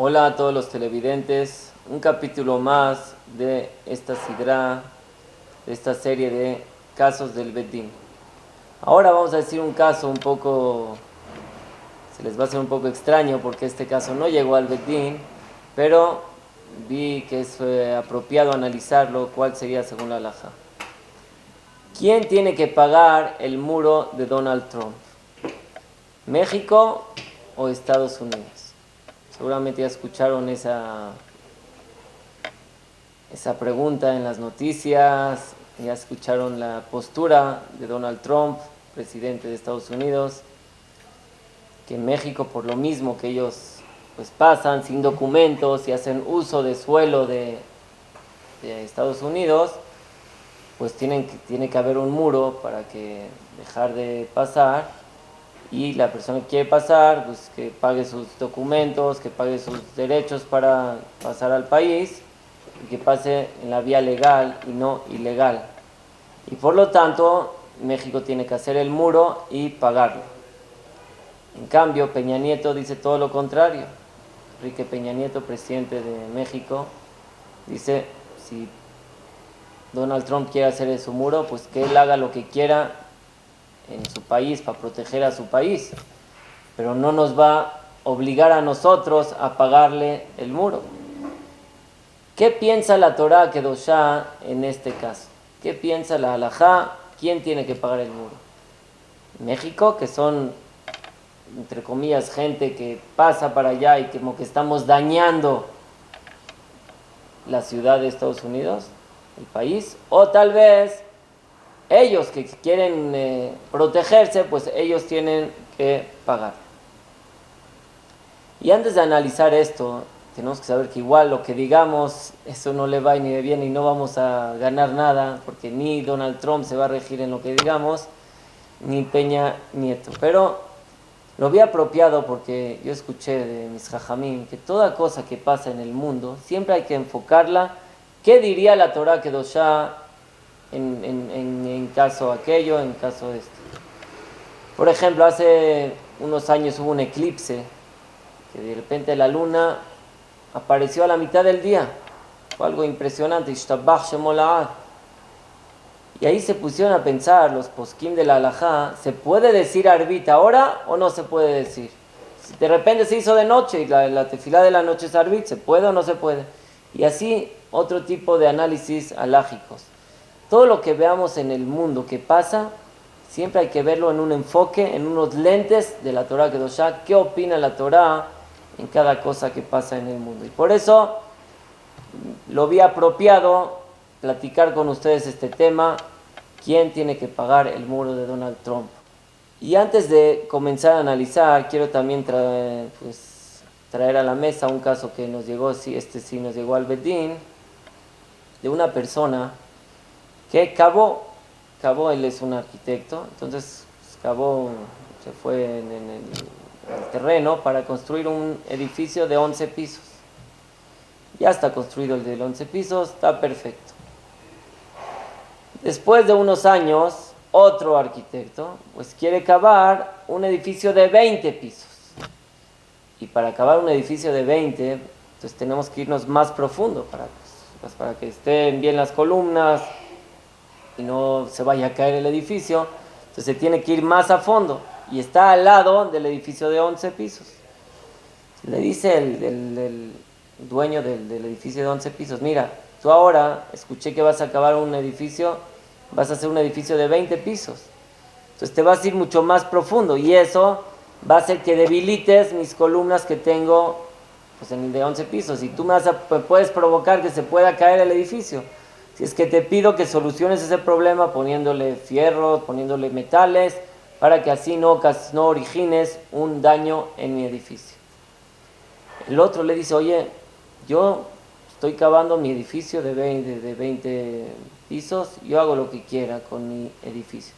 Hola a todos los televidentes, un capítulo más de esta sidra, de esta serie de casos del Bet Din. Ahora vamos a decir un caso un poco, se les va a hacer un poco extraño porque este caso no llegó al Bet Din, pero vi que es apropiado analizarlo, cuál sería según la halajá. ¿Quién tiene que pagar el muro de Donald Trump? ¿México o Estados Unidos? Seguramente ya escucharon esa pregunta en las noticias, ya escucharon la postura de Donald Trump, presidente de Estados Unidos, que en México, por lo mismo que ellos pues pasan sin documentos y hacen uso de suelo de Estados Unidos, pues tiene que haber un muro para que dejar de pasar, y la persona que quiere pasar, pues que pague sus documentos, que pague sus derechos para pasar al país, y que pase en la vía legal y no ilegal. Y por lo tanto, México tiene que hacer el muro y pagarlo. En cambio, Peña Nieto dice todo lo contrario. Enrique Peña Nieto, presidente de México, dice, si Donald Trump quiere hacer su muro, pues que él haga lo que quiera en su país para proteger a su país, pero no nos va a obligar a nosotros a pagarle el muro. ¿Qué piensa la Torá Kedoshá en este caso? ¿Qué piensa la halajá? ¿Quién tiene que pagar el muro? México, que son, entre comillas, gente que pasa para allá y como que estamos dañando la ciudad de Estados Unidos, el país, o tal vez ellos que quieren protegerse, pues ellos tienen que pagar. Y antes de analizar esto, tenemos que saber que igual lo que digamos, eso no le va ni de bien y no vamos a ganar nada, porque ni Donald Trump se va a regir en lo que digamos, ni Peña Nieto. Pero lo vi apropiado porque yo escuché de mis jajamim que toda cosa que pasa en el mundo, siempre hay que enfocarla. ¿Qué diría la Torá Kedoshá en caso aquello, en caso este? Por ejemplo, hace unos años hubo un eclipse, que de repente la luna apareció a la mitad del día. Fue algo impresionante. Y ahí se pusieron a pensar los poskim de la halajá, ¿se puede decir arbit ahora o no se puede decir? Si de repente se hizo de noche y la tefilá de la noche es arbit, ¿se puede o no se puede? Y así otro tipo de análisis halágicos. Todo lo que veamos en el mundo que pasa, siempre hay que verlo en un enfoque, en unos lentes de la Torá Kedoshá. ¿Qué opina la Torá en cada cosa que pasa en el mundo? Y por eso lo vi apropiado platicar con ustedes este tema. ¿Quién tiene que pagar el muro de Donald Trump? Y antes de comenzar a analizar, quiero también traer a la mesa un caso que nos llegó, sí nos llegó al Bet Din, de una persona que cavó, él es un arquitecto, entonces cavó, se fue en el terreno para construir un edificio de 11 pisos. Ya está construido el de 11 pisos, está perfecto. Después de unos años, otro arquitecto pues quiere cavar un edificio de 20 pisos. Y para cavar un edificio de 20, entonces tenemos que irnos más profundo para que estén bien las columnas y no se vaya a caer el edificio. Entonces se tiene que ir más a fondo y está al lado del edificio de 11 pisos. Le dice el dueño del edificio de 11 pisos, mira, tú ahora escuché que vas a acabar un edificio, vas a hacer un edificio de 20 pisos. Entonces te vas a ir mucho más profundo y eso va a hacer que debilites mis columnas que tengo pues, en el de 11 pisos. Y tú puedes provocar que se pueda caer el edificio. Si es que te pido que soluciones ese problema poniéndole fierros, poniéndole metales, para que así no origines un daño en mi edificio. El otro le dice, oye, yo estoy cavando mi edificio de 20 pisos, yo hago lo que quiera con mi edificio.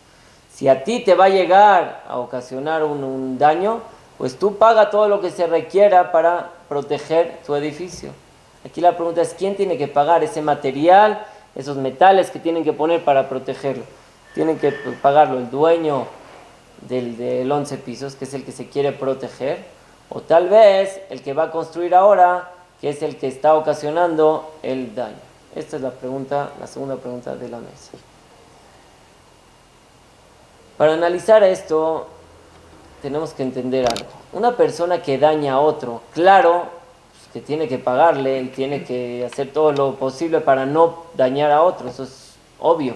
Si a ti te va a llegar a ocasionar un daño, pues tú paga todo lo que se requiera para proteger tu edificio. Aquí la pregunta es, ¿quién tiene que pagar ese material, esos metales que tienen que poner para protegerlo? ¿Tienen que pagarlo el dueño del 11 pisos, que es el que se quiere proteger? O tal vez el que va a construir ahora, que es el que está ocasionando el daño. Esta es la pregunta, la segunda pregunta de la mesa. Para analizar esto, tenemos que entender algo. Una persona que daña a otro, claro, que tiene que pagarle y tiene que hacer todo lo posible para no dañar a otro, eso es obvio.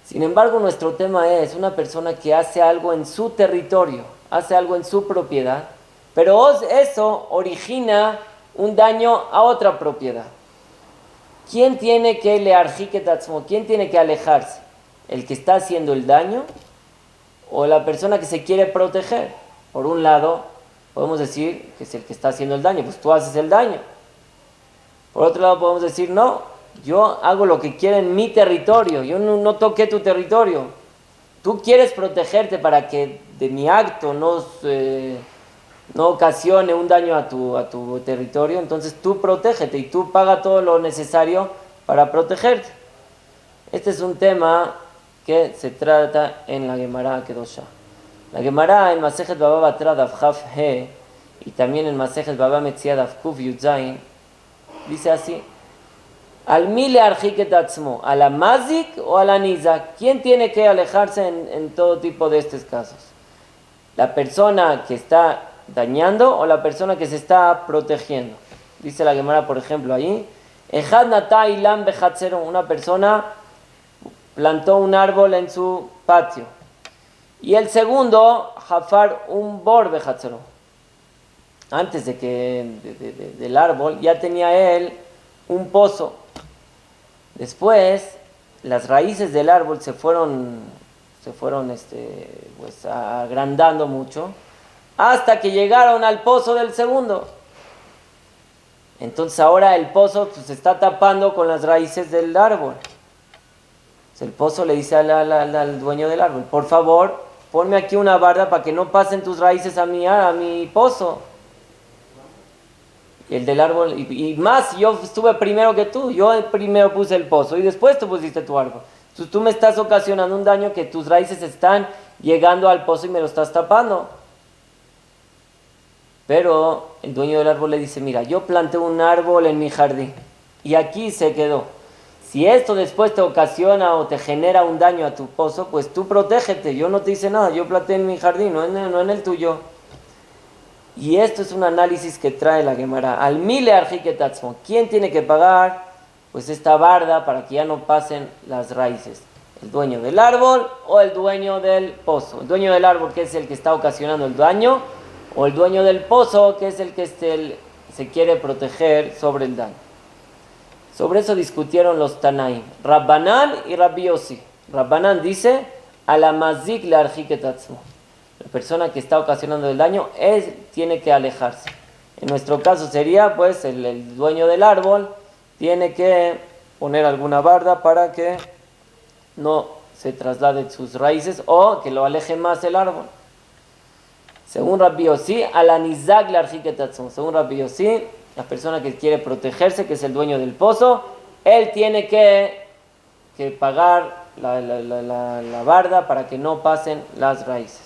Sin embargo, nuestro tema es una persona que hace algo en su territorio, hace algo en su propiedad, pero eso origina un daño a otra propiedad. ¿Quién tiene que ¿Quién tiene que alejarse? ¿El que está haciendo el daño o la persona que se quiere proteger? Por un lado, podemos decir que es el que está haciendo el daño, pues tú haces el daño. Por otro lado, podemos decir, no, yo hago lo que quiero en mi territorio, yo no toqué tu territorio. Tú quieres protegerte para que de mi acto no ocasione un daño a tu territorio, entonces tú protégete y tú paga todo lo necesario para protegerte. Este es un tema que se trata en la Gemara Kedosha. La Gemara en Masejet Baba Batra Daf Chaf He y también en Masejet Baba Metzia Daf Kuf Yud Zayin dice así: Al mi le arjiket atzmo, a la mazik o a la nizak. ¿Quién tiene que alejarse en todo tipo de estos casos? ¿La persona que está dañando o la persona que se está protegiendo? Dice la Gemara, por ejemplo, ahí: Ejad nata ilam bechatzero, una persona plantó un árbol en su patio. Y el segundo, jafar un bor bechatzero. Antes del árbol ya tenía él un pozo. Después, las raíces del árbol se fueron pues, agrandando mucho, hasta que llegaron al pozo del segundo. Entonces ahora el pozo pues, se está tapando con las raíces del árbol. Entonces, el pozo le dice al dueño del árbol: por favor, ponme aquí una barda para que no pasen tus raíces a mi pozo. Y el del árbol, y más, yo estuve primero que tú, yo primero puse el pozo y después tú pusiste tu árbol. Entonces tú me estás ocasionando un daño, que tus raíces están llegando al pozo y me lo estás tapando. Pero el dueño del árbol le dice: mira, yo planté un árbol en mi jardín y aquí se quedó. Si esto después te ocasiona o te genera un daño a tu pozo, pues tú protégete, yo no te hice nada, yo planté en mi jardín, no en el tuyo. Y esto es un análisis que trae la Gemara. Al mile arjiket atzmo, ¿quién tiene que pagar? Pues esta barda para que ya no pasen las raíces. ¿El dueño del árbol o el dueño del pozo? El dueño del árbol, que es el que está ocasionando el daño, o el dueño del pozo, que es el que se quiere proteger sobre el daño. Sobre eso discutieron los Tanaim, Rabbanan y Rabbi Yossi. Rabbanan dice: a la mazik le arjiket atzmo. La persona que está ocasionando el daño tiene que alejarse. En nuestro caso sería, pues, el dueño del árbol tiene que poner alguna barda para que no se traslade sus raíces o que lo aleje más el árbol. Según Rabbi Yossi, a la nizak le arjiket atzmo. Según Rabbi Yossi, la persona que quiere protegerse, que es el dueño del pozo, él tiene que pagar la barda para que no pasen las raíces.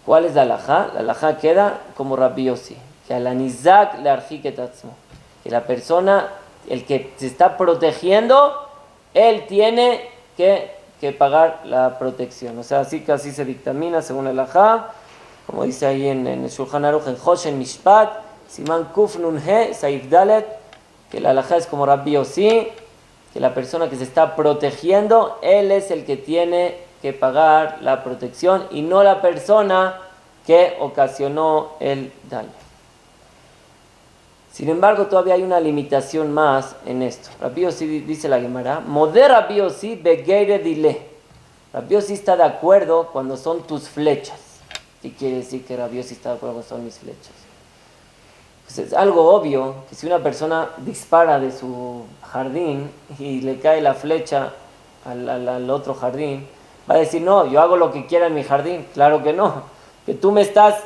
¿Cuál es la halajá? La halajá queda como Rabbi Yossi, que a la nizak le arjiket atzmo, que la persona, el que se está protegiendo, él tiene que pagar la protección. O sea, así que así se dictamina según la halajá, como dice ahí en el Shulchan Aruch, en Hoshen Mishpat, Siman Kuf Nun He, Saif Dalet, que la halajá es como Rabbi Yossi, que la persona que se está protegiendo, él es el que tiene que pagar la protección y no la persona que ocasionó el daño. Sin embargo, todavía hay una limitación más en esto. Rabbi Yossi, dice la Gemara, Moder Rabbi Yossi begeire dile. Rabbi Yossi está de acuerdo cuando son tus flechas. ¿Qué quiere decir que Rabbi Yossi está de acuerdo cuando son mis flechas? Pues es algo obvio que si una persona dispara de su jardín y le cae la flecha al otro jardín, va a decir: no, yo hago lo que quiera en mi jardín. Claro que no, que tú me estás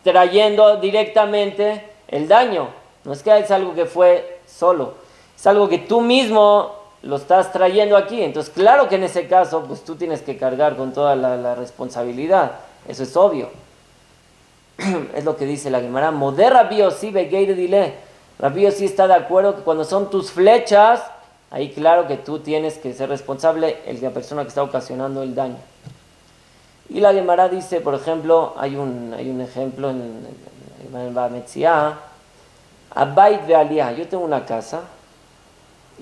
trayendo directamente el daño. No es que es algo que fue solo, es algo que tú mismo lo estás trayendo aquí. Entonces claro que en ese caso pues tú tienes que cargar con toda la responsabilidad, eso es obvio. es lo que dice la Gemara. Moder Rabbi Yossi begeire dile. Rabbi Yossi está de acuerdo que cuando son tus flechas, ahí claro que tú tienes que ser responsable, la persona que está ocasionando el daño. Y la Gemara dice, por ejemplo, hay un ejemplo en Bametziah, Abayit ve'aliyah. Yo tengo una casa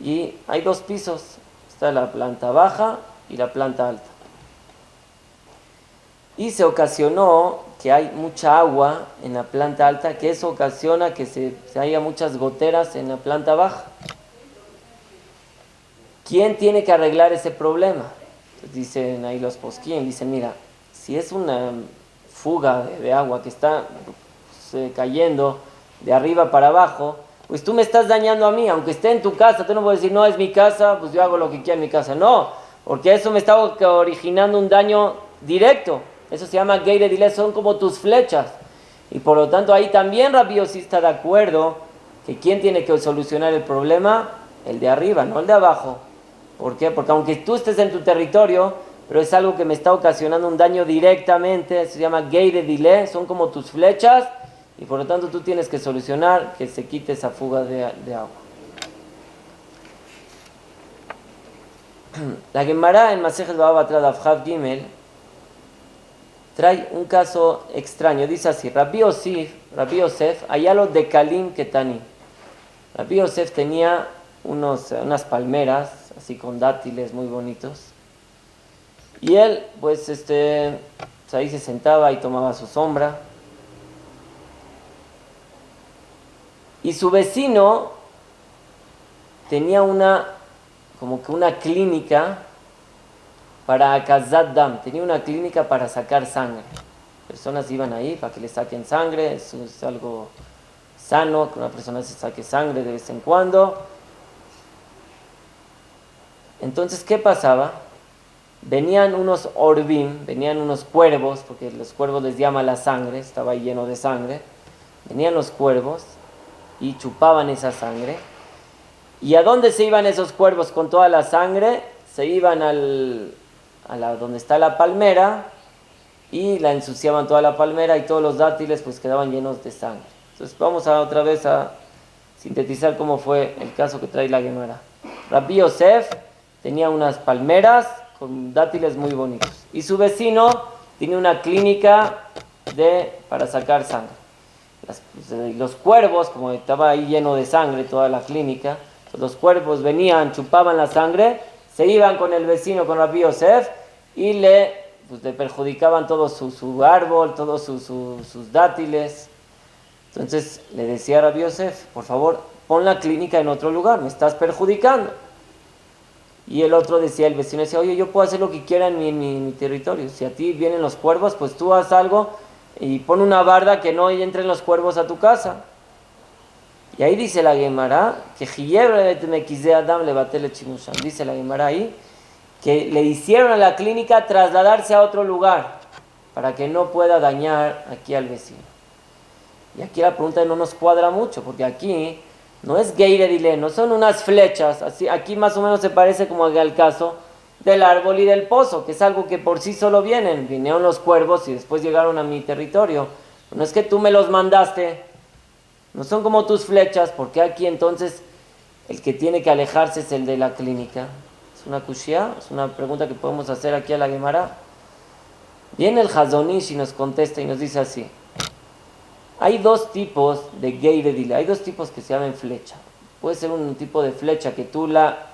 y hay 2 pisos. Está la planta baja y la planta alta. Y se ocasionó que hay mucha agua en la planta alta, que eso ocasiona que se haya muchas goteras en la planta baja. ¿Quién tiene que arreglar ese problema? Entonces dicen ahí los posquín, dicen, mira, si es una fuga de agua que está cayendo de arriba para abajo, pues tú me estás dañando a mí, aunque esté en tu casa. Tú no puedes decir, no, es mi casa, pues yo hago lo que quiera en mi casa. No, porque eso me está originando un daño directo. Eso se llama geire dile, son como tus flechas. Y por lo tanto ahí también Rabbi Yossi está de acuerdo que ¿quién tiene que solucionar el problema? El de arriba, no el de abajo. ¿Por qué? Porque aunque tú estés en tu territorio, pero es algo que me está ocasionando un daño directamente, se llama geire dile, son como tus flechas, y por lo tanto tú tienes que solucionar que se quite esa fuga de agua. La Gemara en Masejet Baba Batra Daf Chav Gimel trae un caso extraño. Dice así: Rabbi Yosef, ayalo de Kalim Ketani. Rabbi Yosef tenía unas palmeras, así con dátiles muy bonitos. Y él, pues, ahí se sentaba y tomaba su sombra. Y su vecino tenía como que una clínica para Akazat Dam, tenía una clínica para sacar sangre. Personas iban ahí para que le saquen sangre, eso es algo sano, que una persona se saque sangre de vez en cuando. Entonces, ¿qué pasaba? Venían unos orbim, venían unos cuervos, porque los cuervos les llama la sangre, estaba ahí lleno de sangre. Venían los cuervos y chupaban esa sangre. ¿Y a dónde se iban esos cuervos con toda la sangre? Se iban donde está la palmera y la ensuciaban toda la palmera, y todos los dátiles pues quedaban llenos de sangre. Entonces vamos otra vez a sintetizar cómo fue el caso que trae la Gemara. Rabbi Yosef tenía unas palmeras con dátiles muy bonitos, y su vecino tenía una clínica para sacar sangre. Los cuervos, como estaba ahí lleno de sangre toda la clínica, los cuervos venían, chupaban la sangre, se iban con el vecino, con Rabbi Yosef, y le perjudicaban todo su árbol, todos sus dátiles. Entonces le decía a Rabbi Yosef: por favor, pon la clínica en otro lugar, me estás perjudicando. Y el otro decía, el vecino decía: oye, yo puedo hacer lo que quiera en mi territorio. Si a ti vienen los cuervos, pues tú haz algo y pon una barda que no entren los cuervos a tu casa. Y ahí dice la Gemara que dice la Gemara ahí que le hicieron a la clínica trasladarse a otro lugar para que no pueda dañar aquí al vecino. Y aquí la pregunta no nos cuadra mucho, porque aquí no es geire dile, no son unas flechas. Así, aquí más o menos se parece como al caso del árbol y del pozo, que es algo que por sí solo vinieron los cuervos y después llegaron a mi territorio. No es que tú me los mandaste, no son como tus flechas. ¿Por qué aquí entonces el que tiene que alejarse es el de la clínica? Es una kushia, es una pregunta que podemos hacer aquí a la Gemara. Viene el Hazon Ish y nos contesta y nos dice así: hay 2 tipos de geire dile, hay 2 tipos que se llaman flecha. Puede ser un tipo de flecha que tú la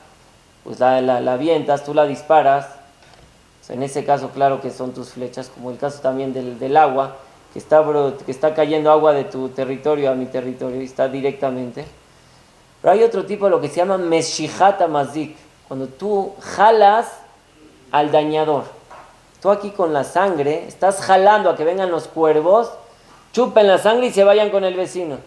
avientas, tú la disparas. O sea, en ese caso, claro que son tus flechas, como el caso también del agua, que está cayendo agua de tu territorio a mi territorio y está directamente. Pero hay otro tipo, lo que se llama meshihat mazik, cuando tú jalas al dañador. Tú aquí con la sangre estás jalando a que vengan los cuervos, chupen la sangre y se vayan con el vecino.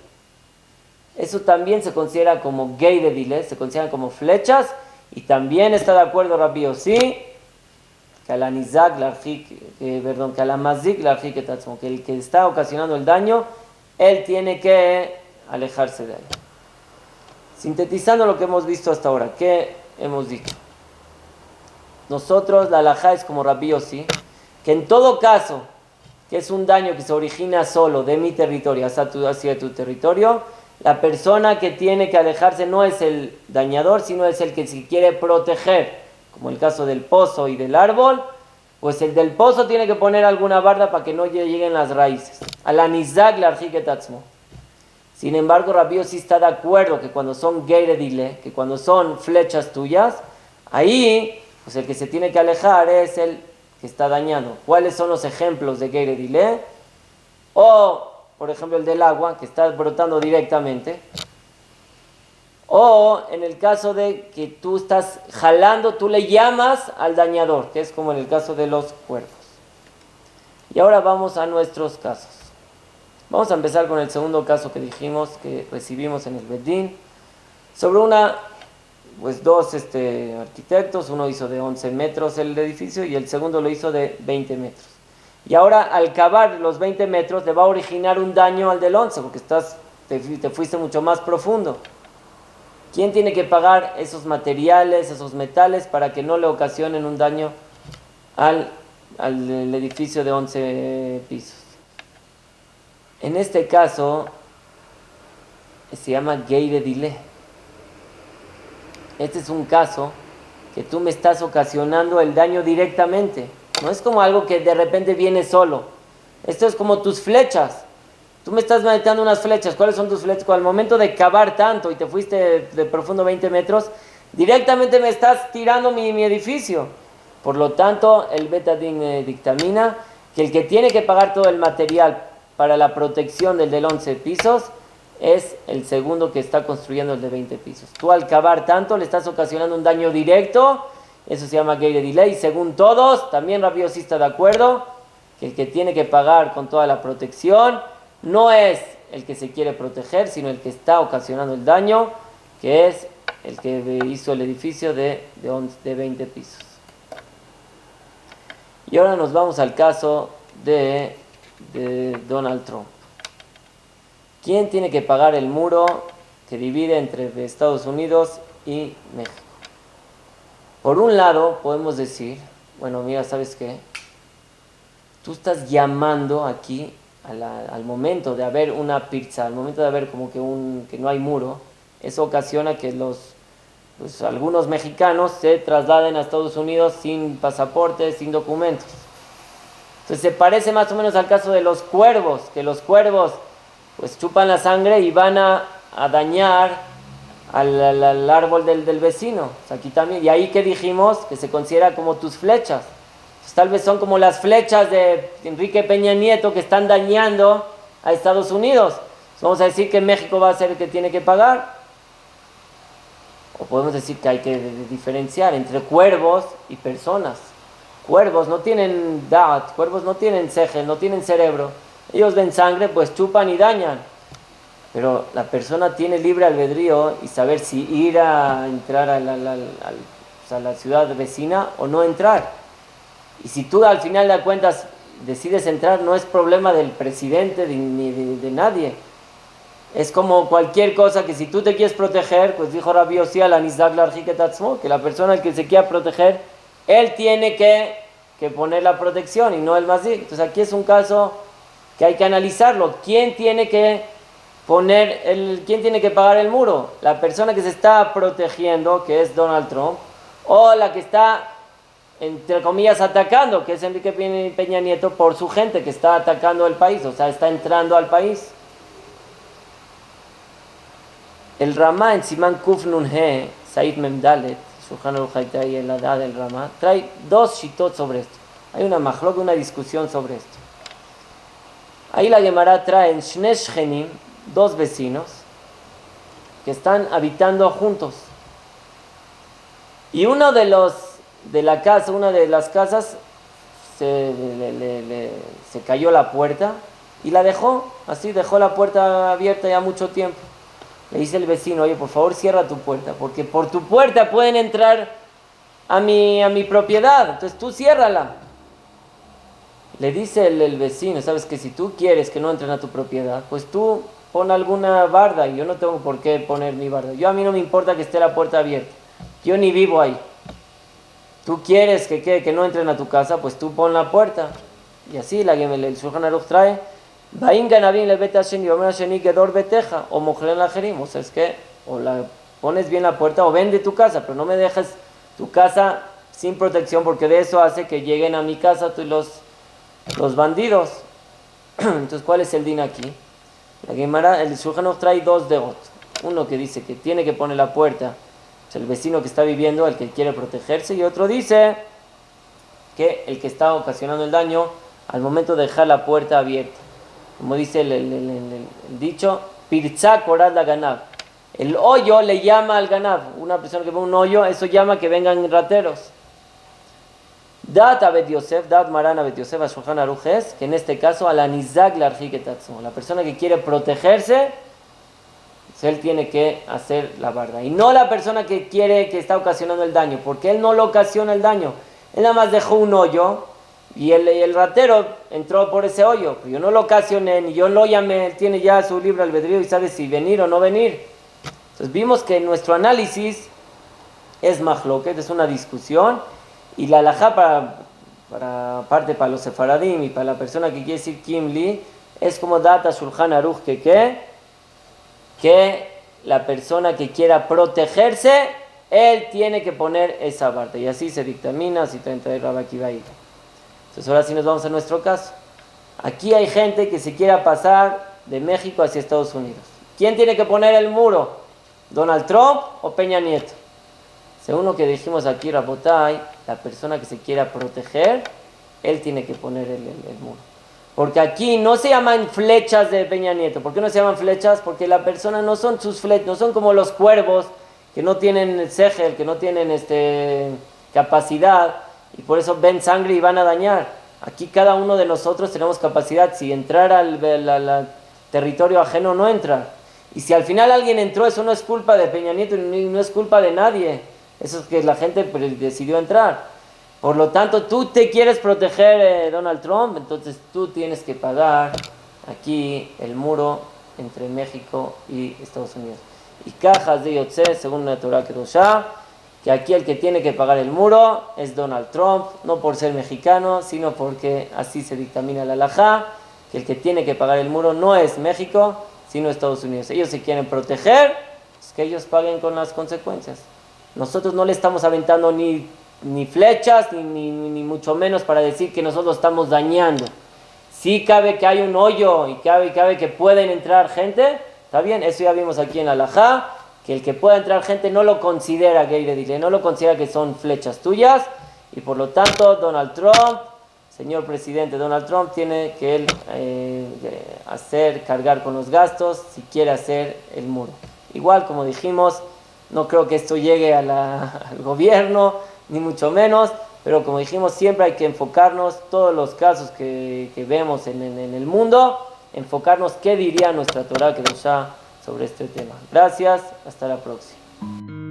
Eso también se considera como geire dile, se consideran como flechas, y también está de acuerdo Rabbi Yossi que a la mazik larjik etatzmo, que el que está ocasionando el daño, él tiene que alejarse de ahí. Sintetizando lo que hemos visto hasta ahora, ¿qué hemos dicho? Nosotros, la halajá es como Rabbi Yossi, que en todo caso que es un daño que se origina solo de mi territorio hacia tu territorio, la persona que tiene que alejarse no es el dañador, sino es el que se quiere proteger, como el caso del pozo y del árbol, pues el del pozo tiene que poner alguna barda para que no lleguen las raíces. A la nizag la arjiketatzmo. Sin embargo, Rabbi Yossi está de acuerdo que cuando son geiredile, que cuando son flechas tuyas, ahí pues el que se tiene que alejar es el que está dañando. ¿Cuáles son los ejemplos de geiredile? O, por ejemplo, el del agua, que está brotando directamente. O en el caso de que tú estás jalando, tú le llamas al dañador, que es como en el caso de los cuervos. Y ahora vamos a nuestros casos. Vamos a empezar con el segundo caso que dijimos, que recibimos en el Bedín, sobre dos arquitectos. Uno hizo de 11 metros el edificio y el segundo lo hizo de 20 metros. Y ahora al cavar los 20 metros le va a originar un daño al del 11, porque te fuiste mucho más profundo. ¿Quién tiene que pagar esos materiales, esos metales, para que no le ocasionen un daño al edificio de 11 pisos? En este caso, se llama geiredile. Este es un caso que tú me estás ocasionando el daño directamente. No es como algo que de repente viene solo. Esto es como tus flechas. Tú me estás metiendo unas flechas. ¿Cuáles son tus flechas? Al momento de cavar tanto y te fuiste de profundo 20 metros, directamente me estás tirando mi edificio. Por lo tanto, el Betadín dictamina que el que tiene que pagar todo el material para la protección del 11 pisos es el segundo que está construyendo el de 20 pisos. Tú al cavar tanto le estás ocasionando un daño directo. Eso se llama geiredile. Y según todos, también Rabbi Yossi está de acuerdo que el que tiene que pagar con toda la protección no es el que se quiere proteger, sino el que está ocasionando el daño, que es el que hizo el edificio de 20 pisos. Y ahora nos vamos al caso de Donald Trump. ¿Quién tiene que pagar el muro que divide entre Estados Unidos y México? Por un lado, podemos decir, bueno, mira, ¿sabes qué? Tú estás llamando aquí al momento de haber una pizza, al momento de haber como que no hay muro. Eso ocasiona que algunos mexicanos se trasladen a Estados Unidos sin pasaporte, sin documentos. Entonces se parece más o menos al caso de los cuervos, que los cuervos pues chupan la sangre y van a dañar al árbol del vecino. O sea, aquí también, y ahí que dijimos que se considera como tus flechas. Pues tal vez son como las flechas de Enrique Peña Nieto que están dañando a Estados Unidos. Entonces vamos a decir que México va a ser el que tiene que pagar. O podemos decir que hay que diferenciar entre cuervos y personas. Cuervos no tienen da'at, cuervos no tienen sejel, no tienen cerebro. Ellos ven sangre, pues chupan y dañan. Pero la persona tiene libre albedrío y saber si ir a entrar a la ciudad vecina o no entrar. Y si tú al final de cuentas decides entrar, no es problema del presidente ni de nadie. Es como cualquier cosa que si tú te quieres proteger, pues dijo Rabbi Yossi la nizag la arjiketatzmo, que la persona que se quiera proteger, él tiene que poner la protección y no el mazik. Entonces aquí es un caso que hay que analizarlo. ¿Quién tiene que quién tiene que pagar el muro? ¿La persona que se está protegiendo, que es Donald Trump, o la que está, entre comillas, atacando, que es Enrique Peña Nieto, por su gente que está atacando el país, o sea, está entrando al país? El Ramá en Simán Kuf Nun He, Said Memdalet, Shulchan Aruch Haitai, en la edad del Ramá, trae dos shitot sobre esto. Hay una majlok, una discusión sobre esto. Ahí la Gemara trae en Shne Shchenim, dos vecinos que están habitando juntos. Y una de las casas se cayó la puerta y la dejó la puerta abierta ya mucho tiempo. Le dice el vecino: oye, por favor cierra tu puerta, porque por tu puerta pueden entrar a mi propiedad, entonces tú ciérrala. Le dice el vecino: sabes que si tú quieres que no entren a tu propiedad, pues tú pon alguna barda, y yo no tengo por qué poner mi barda. A mí no me importa que esté la puerta abierta, yo ni vivo ahí. Tú quieres que no entren a tu casa, pues tú pon la puerta. Y así el Shulchan Aruch trae, Vain ganabim le bet Hashem y omer Hasheni gedor beteja, o mojlen la jerim, o sea, es que, o la pones bien la puerta, o vende tu casa, pero no me dejes tu casa sin protección, porque de eso hace que lleguen a mi casa tú y los bandidos. Entonces, ¿cuál es el din aquí? La Gemara, el Shulchan Aruch trae dos deot. Uno que dice que tiene que poner la puerta, es el vecino que está viviendo, el que quiere protegerse, y otro dice que el que está ocasionando el daño al momento de dejar la puerta abierta. Como dice el dicho, Pirzá korad la ganab. El hoyo le llama al ganab. Una persona que ve un hoyo, eso llama que vengan rateros. Dat abet Yosef, dat maran abet Yosef, a Shulchan Aruch es, que en este caso, a la nizag larjiketatzu, la persona que quiere protegerse, él tiene que hacer la barda. Y no la persona que está ocasionando el daño, porque él no lo ocasiona el daño. Él nada más dejó un hoyo y el ratero entró por ese hoyo. Pero yo no lo ocasioné, ni yo lo llamé, él tiene ya su libre albedrío y sabe si venir o no venir. Entonces vimos que nuestro análisis es mahloket, es una discusión, y la halajá para los sefaradim y para la persona que quiere decir kimli, es como data Shulchan Aruch que la persona que quiera protegerse, él tiene que poner esa parte. Y así se dictamina, así trae Rabbi Akiva. Entonces ahora sí nos vamos a nuestro caso. Aquí hay gente que se quiera pasar de México hacia Estados Unidos. ¿Quién tiene que poner el muro? ¿Donald Trump o Peña Nieto? Según lo que dijimos aquí, Rabotay, la persona que se quiera proteger, él tiene que poner el muro. Porque aquí no se llaman flechas de Peña Nieto. ¿Por qué no se llaman flechas? Porque la persona no son sus flechas, no son como los cuervos que no tienen segel, que no tienen capacidad, y por eso ven sangre y van a dañar. Aquí cada uno de nosotros tenemos capacidad. Si entrar al territorio ajeno, no entra. Y si al final alguien entró, eso no es culpa de Peña Nieto, no es culpa de nadie. Eso es que la gente decidió entrar. Por lo tanto, tú te quieres proteger, Donald Trump, entonces tú tienes que pagar aquí el muro entre México y Estados Unidos. Y cajas de Yotze, según la Torah Kedoshá, que aquí el que tiene que pagar el muro es Donald Trump, no por ser mexicano, sino porque así se dictamina la halajá, que el que tiene que pagar el muro no es México, sino Estados Unidos. Ellos se quieren proteger, pues que ellos paguen con las consecuencias. Nosotros no le estamos aventando ni flechas, ni mucho menos para decir que nosotros estamos dañando. Sí cabe que hay un hoyo y cabe que pueden entrar gente, está bien, eso ya vimos aquí en la halajá, que el que pueda entrar gente no lo considera gay de dile, no lo considera que son flechas tuyas, y por lo tanto Donald Trump, señor presidente Donald Trump, tiene que él cargar con los gastos si quiere hacer el muro. Igual, como dijimos, no creo que esto llegue al gobierno, ni mucho menos, pero como dijimos, siempre hay que enfocarnos, todos los casos que vemos en el mundo, enfocarnos qué diría nuestra Torah Kedoshá sobre este tema. Gracias, hasta la próxima.